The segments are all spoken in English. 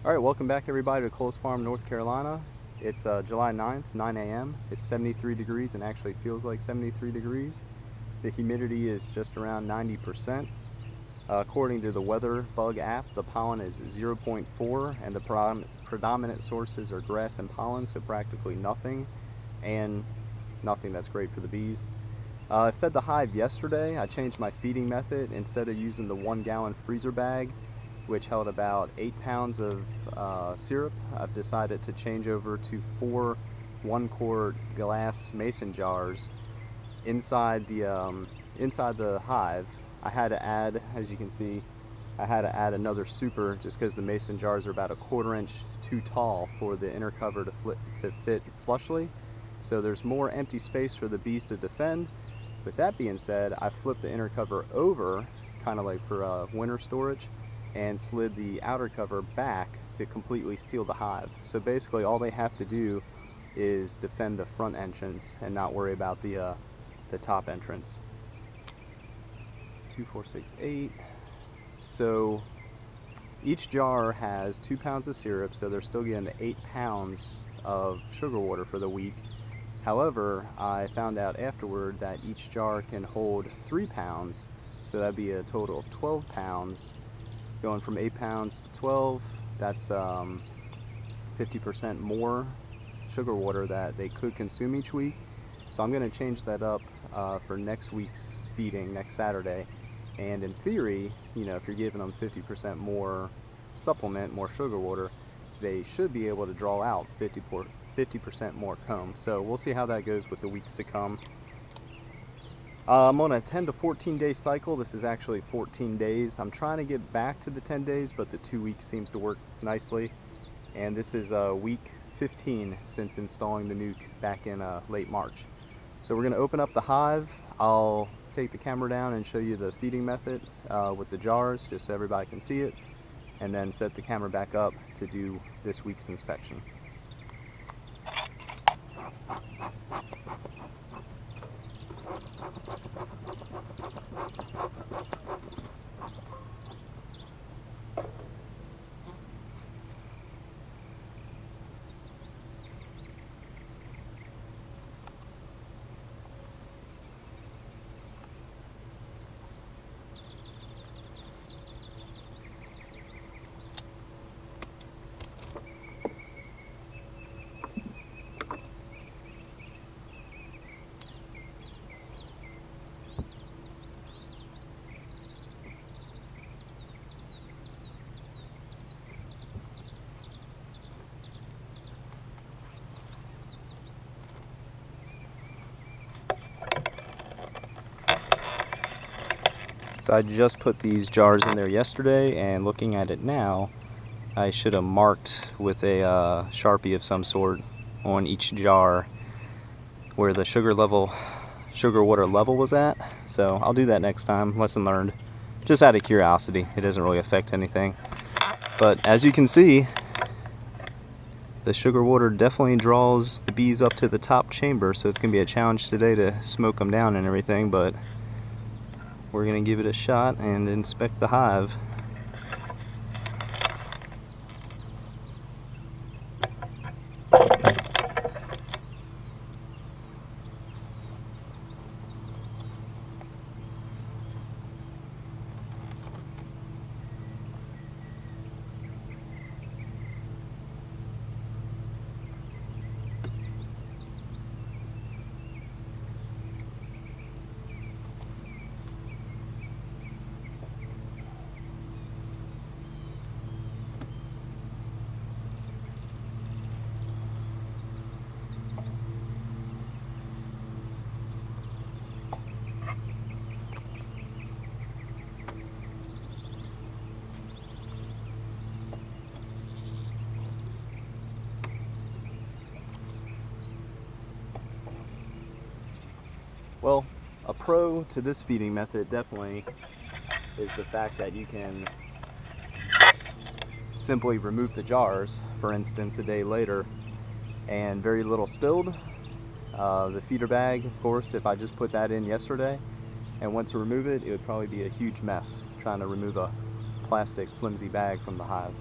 Alright, welcome back everybody to Coles Farm, North Carolina. It's July 9th, 9 a.m. It's 73 degrees and actually feels like 73 degrees. The humidity is just around 90%. According to the Weather Bug app, the pollen is 0.4 and the predominant sources are grass and pollen, so practically nothing, and nothing that's great for the bees. I fed the hive yesterday. I changed my feeding method. Instead of using the 1-gallon freezer bag, which held about 8 pounds of syrup, I've decided to change over to 4 1-quart glass mason jars inside the hive. I had to add, as you can see, another super just because the mason jars are about a 1/4 inch too tall for the inner cover to fit flushly. So there's more empty space for the bees to defend. With that being said, I flipped the inner cover over, kind of like for winter storage, and slid the outer cover back to completely seal the hive. So basically all they have to do is defend the front entrance and not worry about the top entrance. 2, 4, 6, 8. So each jar has 2 pounds of syrup, so they're still getting 8 pounds of sugar water for the week. However, I found out afterward that each jar can hold 3 pounds, so that'd be a total of 12 pounds. Going from 8 pounds to 12, that's 50% more sugar water that they could consume each week. So I'm going to change that up for next week's feeding, next Saturday. And in theory, you know, if you're giving them 50% more supplement, more sugar water, they should be able to draw out 50% more comb. So we'll see how that goes with the weeks to come. I'm on a 10 to 14 day cycle. This is actually 14 days. I'm trying to get back to the 10 days, but the 2 weeks seems to work nicely. And this is week 15 since installing the nuke back in late March. So we're going to open up the hive. I'll take the camera down and show you the feeding method with the jars, just so everybody can see it, and then set the camera back up to do this week's inspection. So I just put these jars in there yesterday, and looking at it now, I should have marked with a Sharpie of some sort on each jar where the sugar water level was at. So I'll do that next time. Lesson learned. Just out of curiosity. It doesn't really affect anything. But as you can see, the sugar water definitely draws the bees up to the top chamber, so it's going to be a challenge today to smoke them down and everything, but we're going to give it a shot and inspect the hive. Well, a pro to this feeding method definitely is the fact that you can simply remove the jars, for instance, a day later, and very little spilled. The feeder bag, of course, if I just put that in yesterday and went to remove it, it would probably be a huge mess trying to remove a plastic flimsy bag from the hive.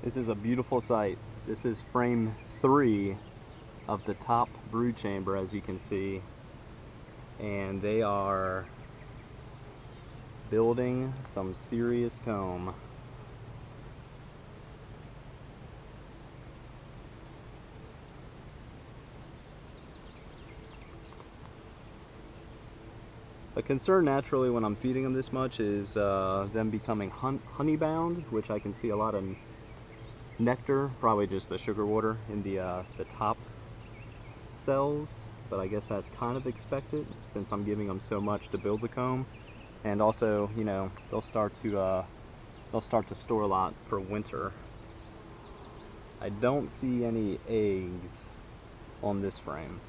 This is a beautiful sight. This is frame 3 of the top brood chamber, as you can see, and they are building some serious comb. A concern naturally when I'm feeding them this much is them becoming honey bound, which I can see a lot of nectar, probably just the sugar water in the top cells, but I guess that's kind of expected since I'm giving them so much to build the comb. And also, you know, they'll start to store a lot for winter. I don't see any eggs on this frame.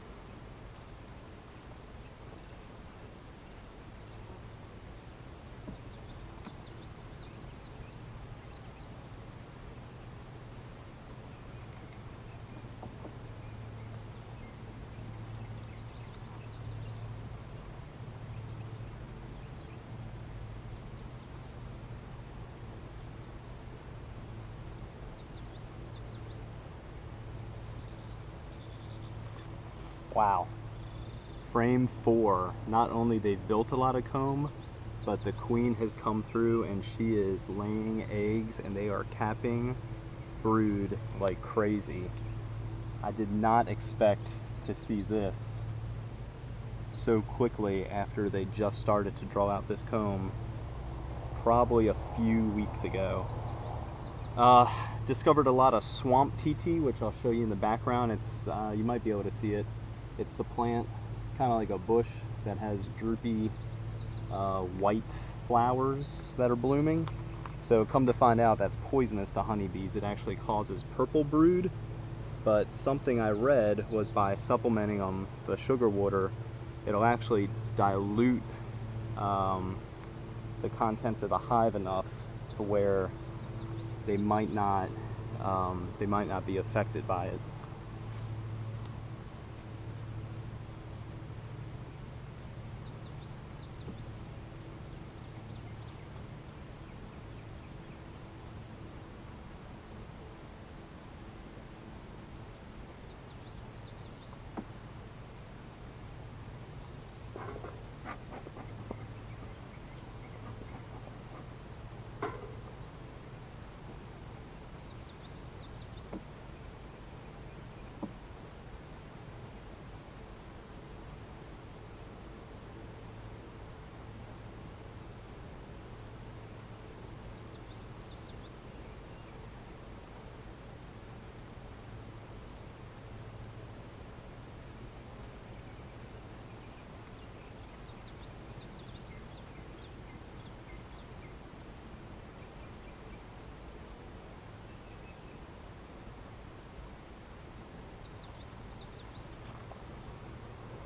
Wow. Frame 4. Not only they've built a lot of comb, but the queen has come through and she is laying eggs and they are capping brood like crazy. I did not expect to see this so quickly after they just started to draw out this comb probably a few weeks ago. Discovered a lot of swamp TT, which I'll show you in the background. It's you might be able to see it. It's the plant, kind of like a bush that has droopy white flowers that are blooming. So come to find out, that's poisonous to honeybees. It actually causes purple brood, but something I read was by supplementing them the sugar water, it'll actually dilute the contents of the hive enough to where they might not be affected by it.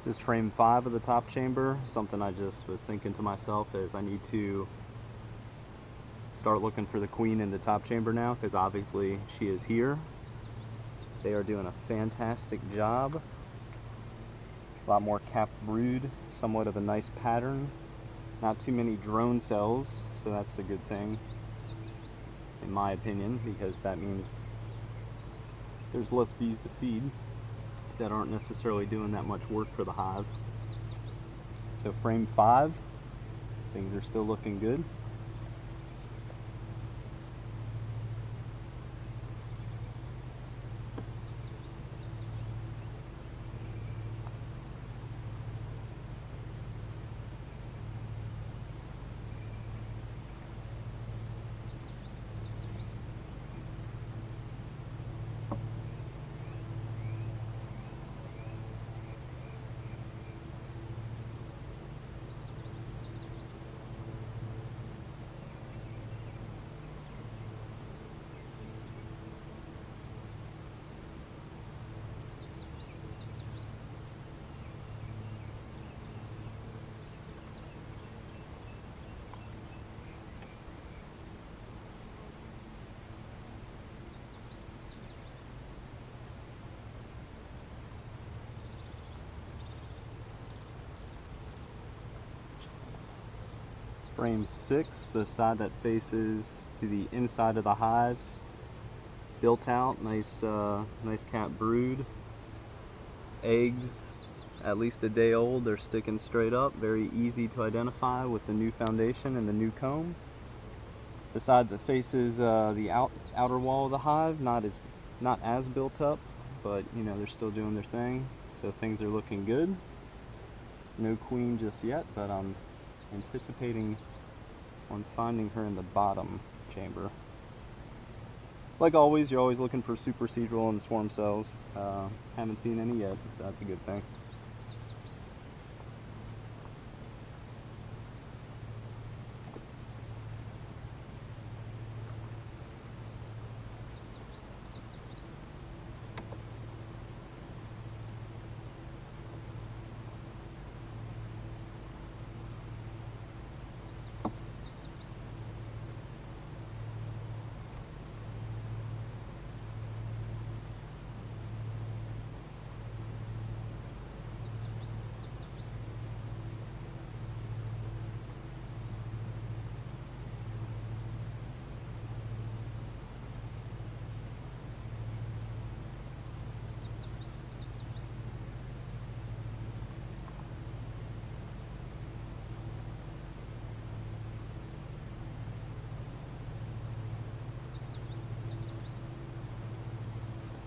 This is frame 5 of the top chamber. Something I just was thinking to myself is I need to start looking for the queen in the top chamber now, because obviously she is here. They are doing a fantastic job. A lot more capped brood, somewhat of a nice pattern. Not too many drone cells, so that's a good thing, in my opinion, because that means there's less bees to feed that aren't necessarily doing that much work for the hive. So frame 5, things are still looking good. Frame 6, the side that faces to the inside of the hive. built out, nice cat brood. Eggs at least a day old, they're sticking straight up, very easy to identify with the new foundation and the new comb. The side that faces the outer wall of the hive, not as built up, but you know, they're still doing their thing, so things are looking good. No queen just yet, but I'm anticipating on finding her in the bottom chamber. Like always, you're always looking for supersedral and swarm cells. Haven't seen any yet, so that's a good thing.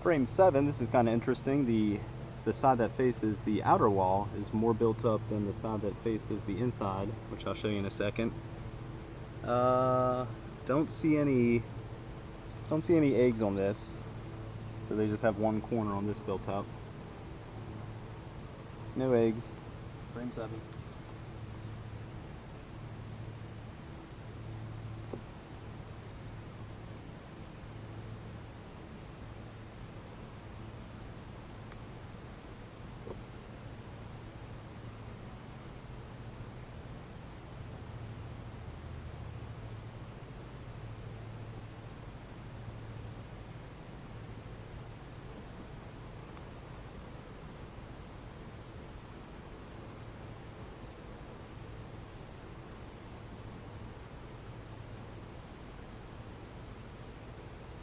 Frame 7, this is kind of interesting. The side that faces the outer wall is more built up than the side that faces the inside, which I'll show you in a second. Don't see any eggs on this, so they just have one corner on this built up. No eggs. Frame 7.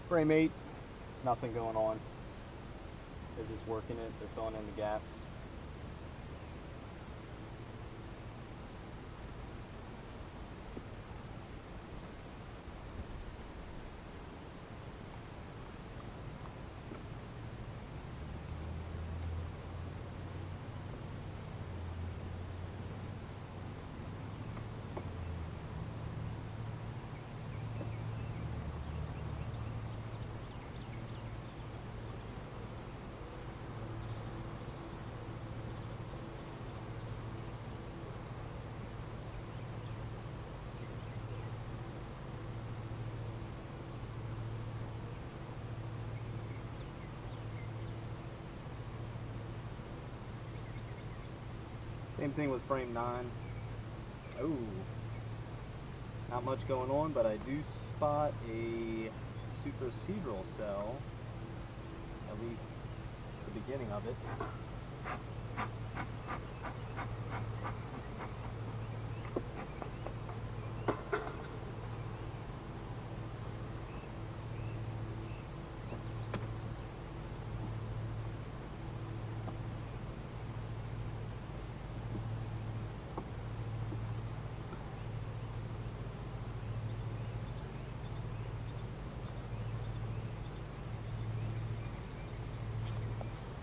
Frame 8, nothing going on. They're just working it, they're filling in the gaps. Same thing with frame 9. Oh, not much going on, but I do spot a supersedral cell, at least the beginning of it.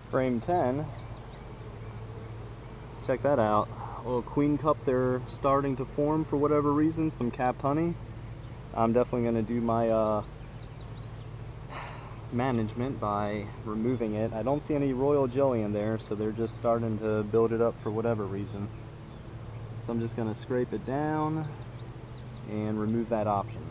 Frame 10, check that out. A little queen cup, they're starting to form for whatever reason, some capped honey. I'm definitely going to do my management by removing it. I don't see any royal jelly in there, so they're just starting to build it up for whatever reason. So I'm just going to scrape it down and remove that option.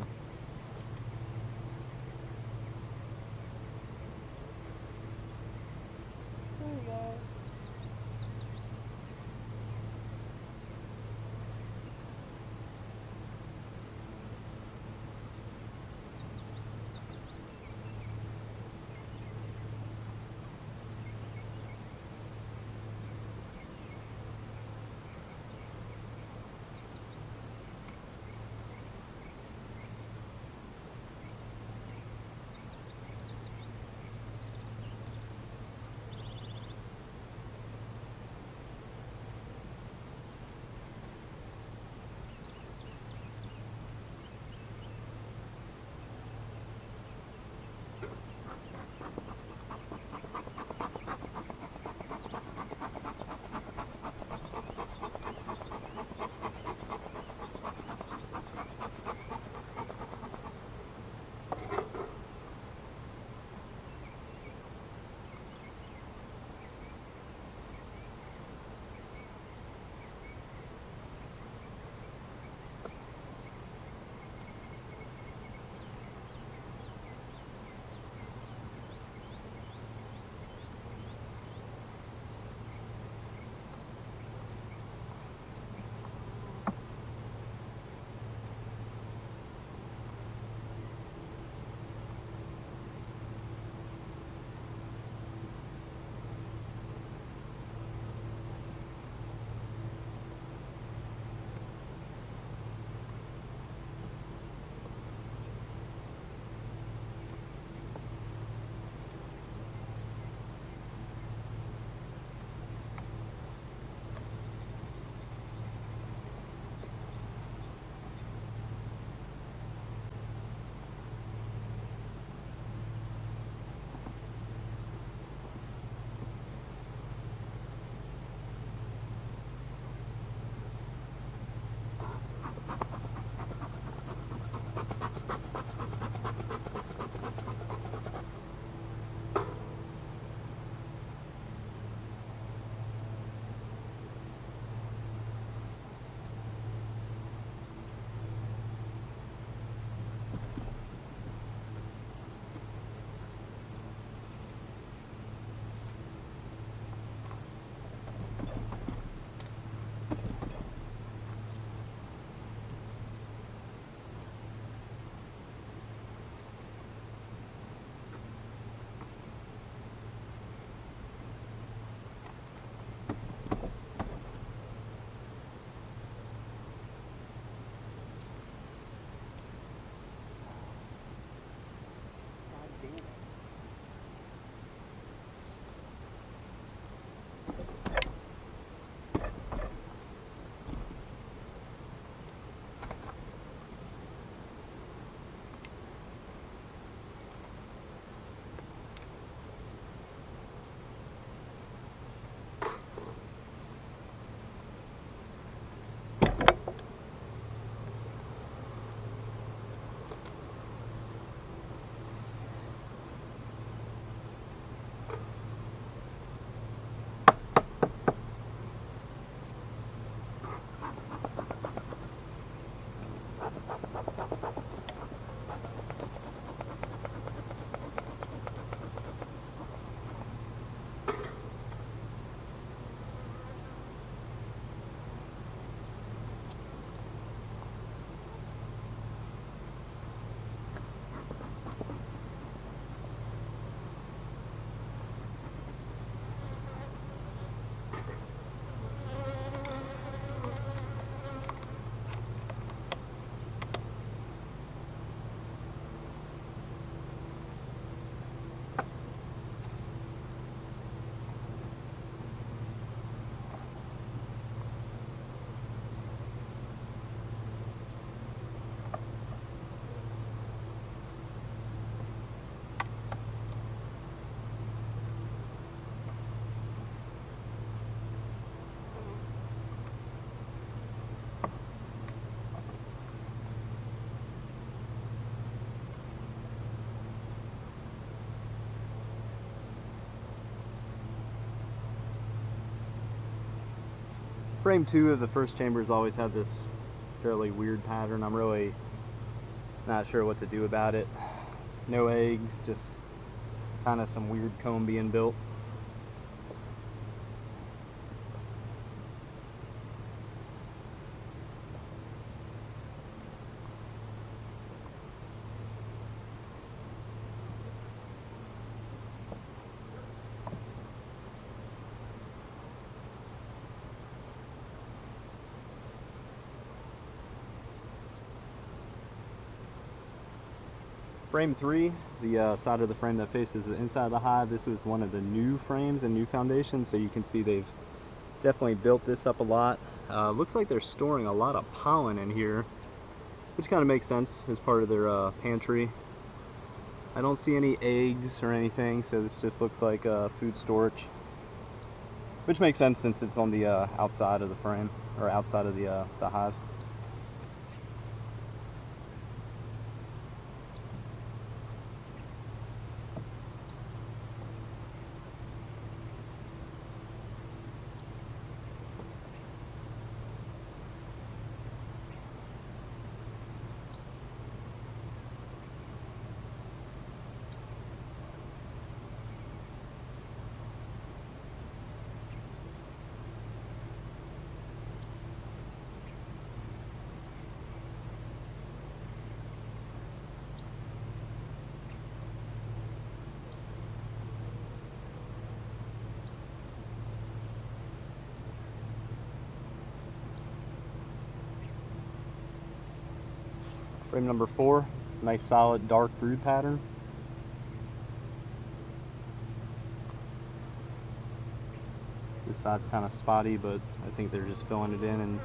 Frame 2 of the first chambers always have this fairly weird pattern. I'm really not sure what to do about it. No eggs, just kind of some weird comb being built. Frame 3, the side of the frame that faces the inside of the hive, this was one of the new frames and new foundations, so you can see they've definitely built this up a lot. Looks like they're storing a lot of pollen in here, which kind of makes sense as part of their pantry. I don't see any eggs or anything, so this just looks like food storage, which makes sense since it's on the outside of the frame, or outside of the hive. Frame number 4, nice solid dark brood pattern. This side's kind of spotty, but I think they're just filling it in, and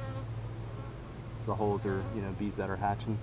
the holes are, you know, bees that are hatching.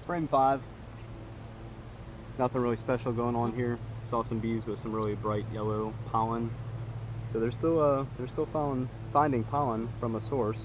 Frame 5, nothing really special going on here. Saw some bees with some really bright yellow pollen, so they're still finding pollen from a source.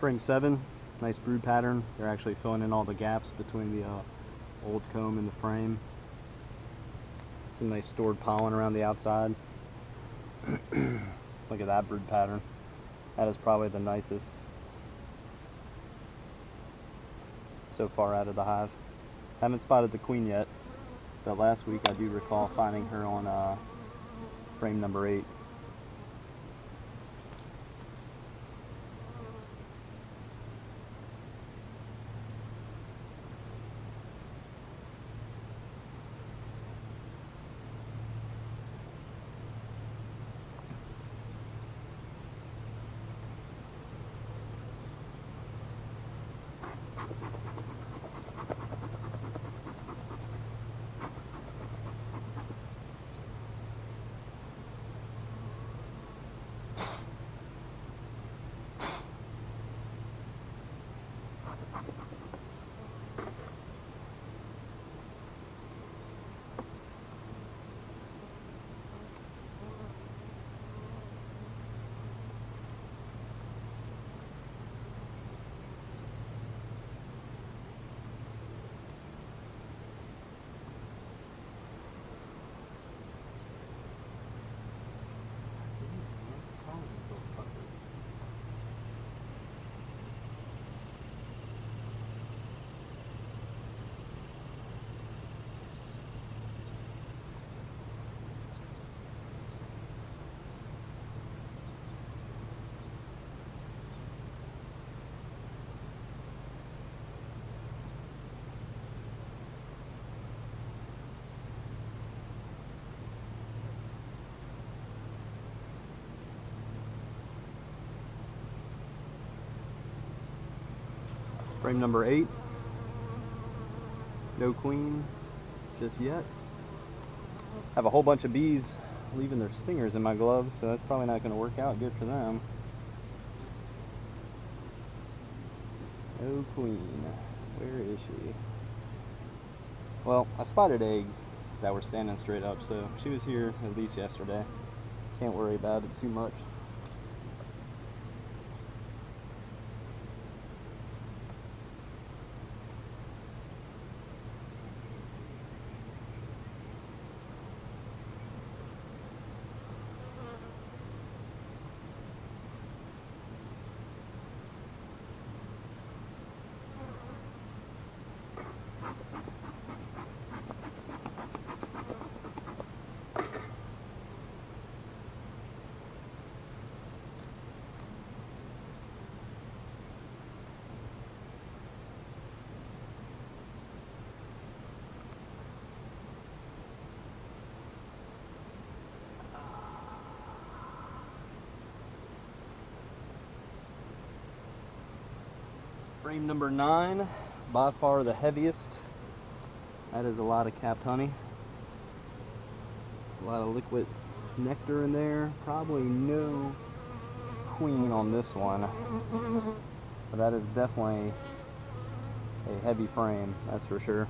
Frame 7, nice brood pattern. They're actually filling in all the gaps between the old comb and the frame. Some nice stored pollen around the outside. Look at that brood pattern. That is probably the nicest so far out of the hive. Haven't spotted the queen yet, but last week I do recall finding her on frame number 8. Frame number 8. No queen just yet. I have a whole bunch of bees leaving their stingers in my gloves, so that's probably not going to work out good for them. No queen. Where is she? Well, I spotted eggs that were standing straight up, so she was here at least yesterday. Can't worry about it too much. Frame number 9, by far the heaviest. That is a lot of capped honey. A lot of liquid nectar in there. Probably no queen on this one. But that is definitely a heavy frame, that's for sure.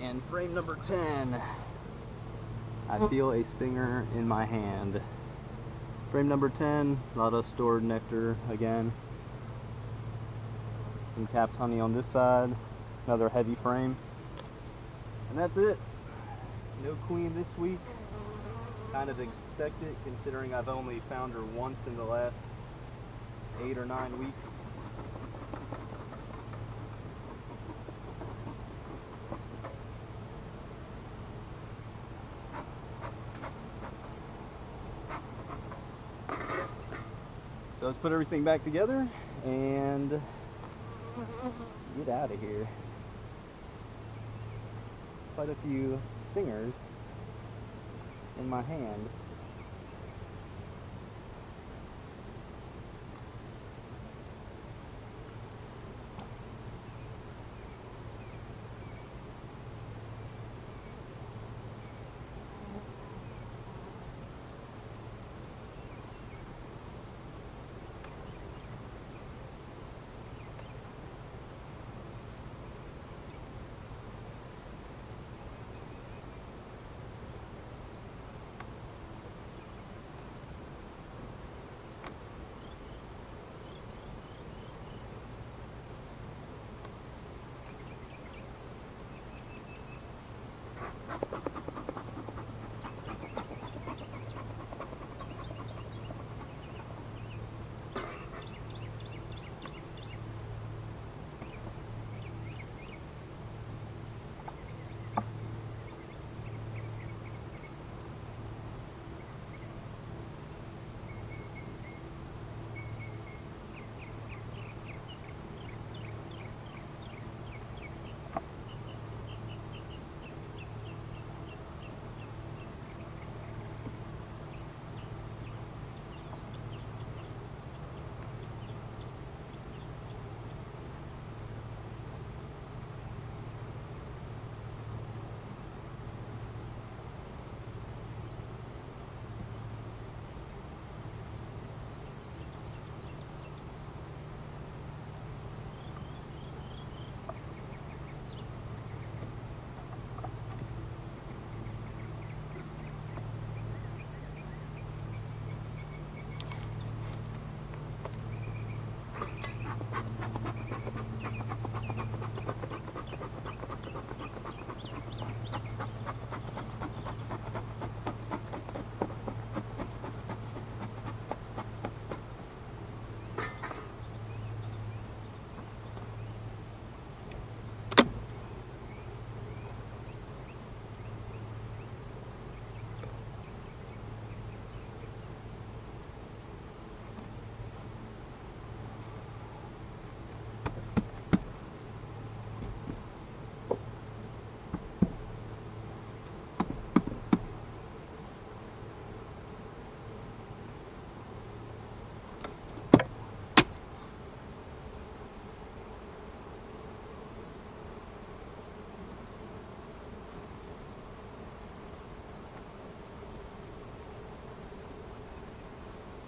And frame number 10, I feel a stinger in my hand. Frame number 10, a lot of stored nectar again. Some capped honey on this side, another heavy frame. And that's it. No queen this week. Kind of expected considering I've only found her once in the last 8 or 9 weeks. So let's put everything back together and Get out of here. Quite a few stingers in my hand.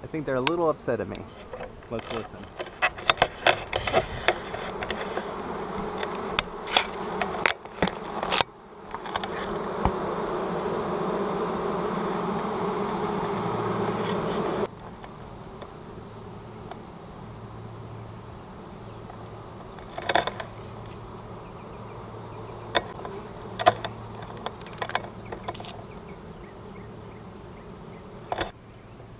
I think they're a little upset at me. Let's listen.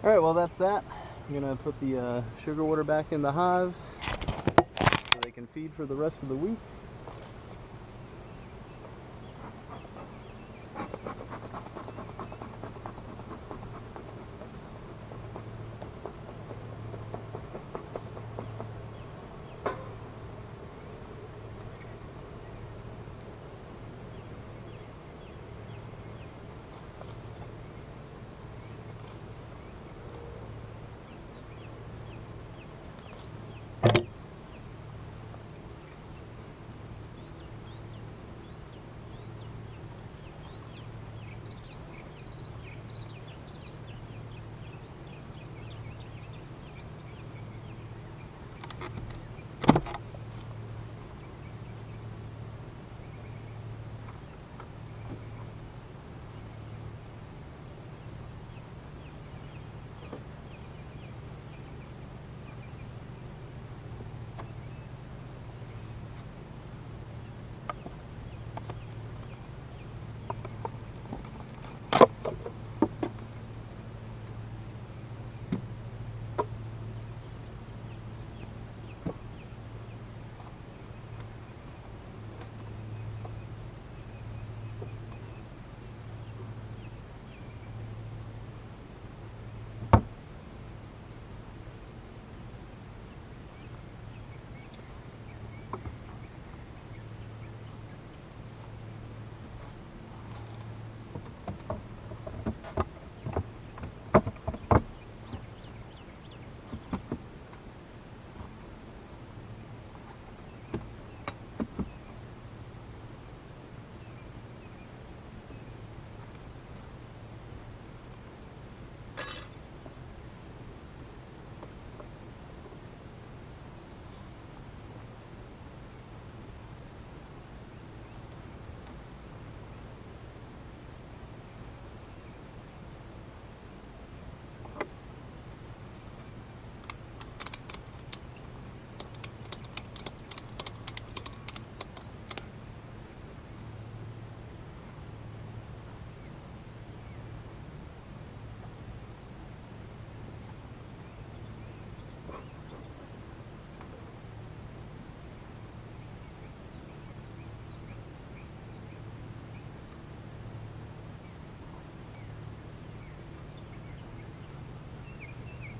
Alright, well that's that. I'm going to put the sugar water back in the hive so they can feed for the rest of the week.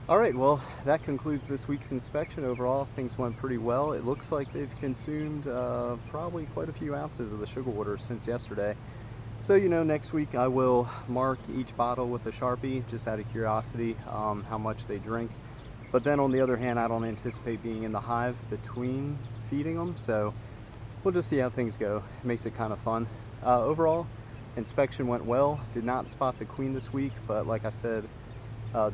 Alright, well, that concludes this week's inspection. Overall, things went pretty well. It looks like they've consumed probably quite a few ounces of the sugar water since yesterday. So, next week I will mark each bottle with a Sharpie, just out of curiosity, how much they drink. But then on the other hand, I don't anticipate being in the hive between feeding them, so we'll just see how things go. It makes it kind of fun. Overall, inspection went well. Did not spot the queen this week, but like I said,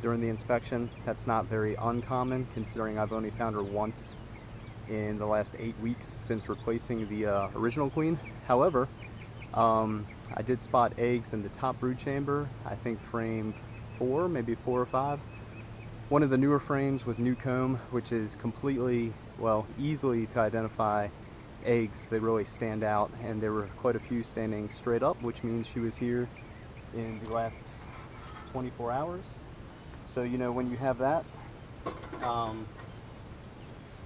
during the inspection, that's not very uncommon considering I've only found her once in the last 8 weeks since replacing the original queen. However, I did spot eggs in the top brood chamber, I think frame 4, maybe 4 or 5. One of the newer frames with new comb, which is completely, well, easily to identify eggs. They really stand out, and there were quite a few standing straight up, which means she was here in the last 24 hours. So, when you have that,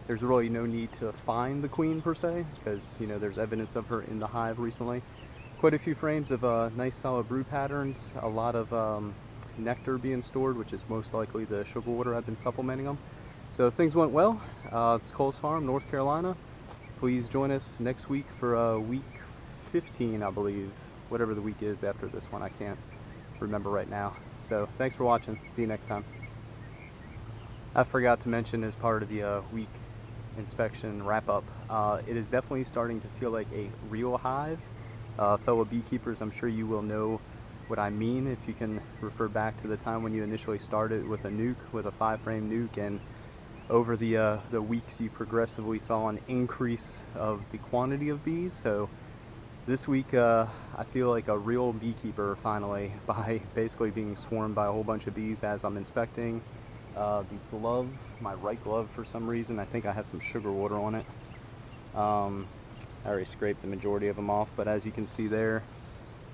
there's really no need to find the queen per se, because, there's evidence of her in the hive recently. Quite a few frames of nice solid brood patterns, a lot of nectar being stored, which is most likely the sugar water I've been supplementing them. So things went well. It's Cole's Farm, North Carolina. Please join us next week for week 15, I believe. Whatever the week is after this one, I can't remember right now. So thanks for watching. See you next time. I forgot to mention as part of the week inspection wrap-up, it is definitely starting to feel like a real hive. Fellow beekeepers, I'm sure you will know what I mean if you can refer back to the time when you initially started with a nuke, with a 5-frame nuke, and over the weeks you progressively saw an increase of the quantity of bees. So this week I feel like a real beekeeper finally, by basically being swarmed by a whole bunch of bees as I'm inspecting. The glove, my right glove, for some reason, I think I have some sugar water on it. I already scraped the majority of them off, but as you can see there,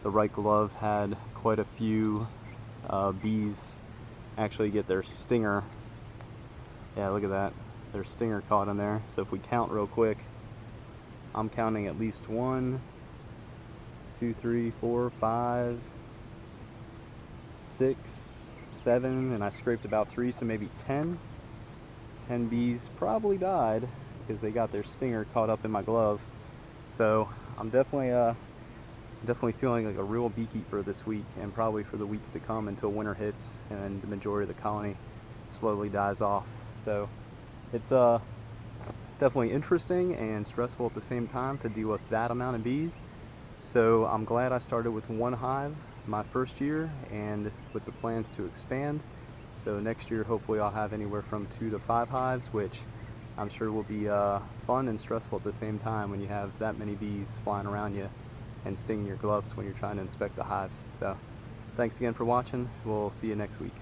the right glove had quite a few bees actually get their stinger. Yeah, look at that. Their stinger caught in there. So if we count real quick, I'm counting at least 1, 2, 3, 4, 5, 6, 7, and I scraped about 3, so maybe 10. 10 bees probably died because they got their stinger caught up in my glove. So I'm definitely feeling like a real beekeeper this week, and probably for the weeks to come until winter hits and the majority of the colony slowly dies off. So it's definitely interesting and stressful at the same time to deal with that amount of bees. So I'm glad I started with 1 hive my first year, and with the plans to expand. So next year hopefully I'll have anywhere from 2 to 5 hives, which I'm sure will be fun and stressful at the same time when you have that many bees flying around you and stinging your gloves when you're trying to inspect the hives. So thanks again for watching. We'll see you next week.